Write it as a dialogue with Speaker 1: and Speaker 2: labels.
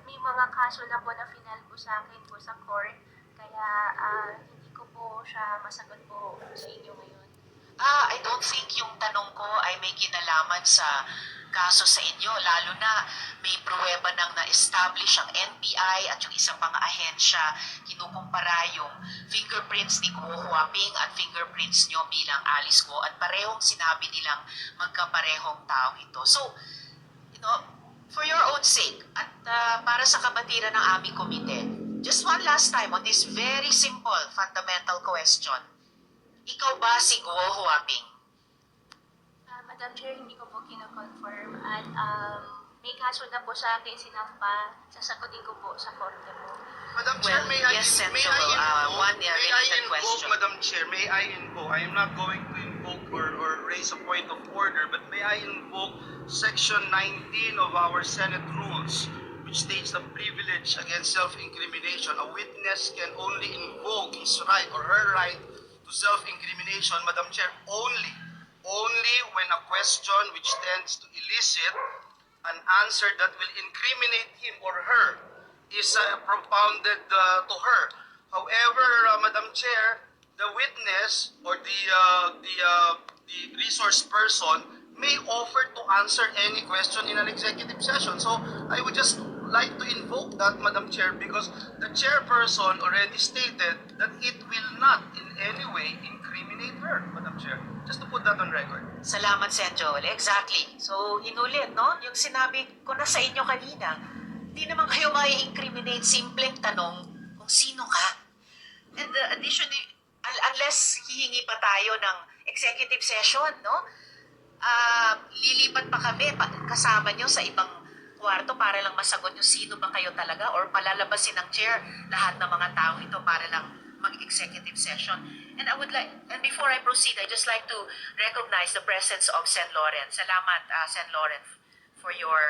Speaker 1: may mga kaso na po na final po sa akin po sa court. Kaya hindi ko po siya masagot po sa inyo ngayon.
Speaker 2: I don't think yung tanong ko ay may kinalaman sa kaso sa inyo, lalo na may pruweba nang na-establish ang NBI at yung isang pang ahensya, kinukumpara yung fingerprints ni Guo Huaping at fingerprints nyo bilang Alice Guo at parehong sinabi nilang magkaparehong tao ito. So, for your own sake at para sa kabatiran ng aming komite, just one last time on this very simple fundamental question. Ikaw ba si Guo Huaping?
Speaker 1: Madam Chair, hindi ko po kino-confirm at may kaso na po sa akin sinampa, sasagutin ko po sa korte po.
Speaker 3: Madam Chair, may I
Speaker 2: related
Speaker 3: invoke,
Speaker 2: question.
Speaker 3: Madam Chair, may I invoke, I am not going to invoke or raise a point of order, but may I invoke Section 19 of our Senate rules, which states the privilege against self-incrimination. A witness can only invoke his right or her right to self-incrimination, Madam Chair, only when a question which tends to elicit an answer that will incriminate him or her is propounded to her. However, Madam Chair, the witness or the resource person may offer to answer any question in an executive session. So I would just like to invoke that, Madam Chair, because the chairperson already stated that it will not in any way incriminate her, Madam Chair. Just to put that on record.
Speaker 2: Salamat, Sen. Joel. Exactly. So, inulit, no? Yung sinabi ko na sa inyo kanina, hindi naman kayo mai-incriminate, simpleng tanong kung sino ka. And additionally, unless hihingi pa tayo ng executive session, no? Lilipat pa kami kasama nyo sa ibang kwarto para lang masagot yung sino ba kayo talaga or palalabasin ng chair lahat ng mga tao ito para lang mag-executive session. And before I proceed, I just like to recognize the presence of Sen. Lauren. Salamat, Sen. Lauren, for your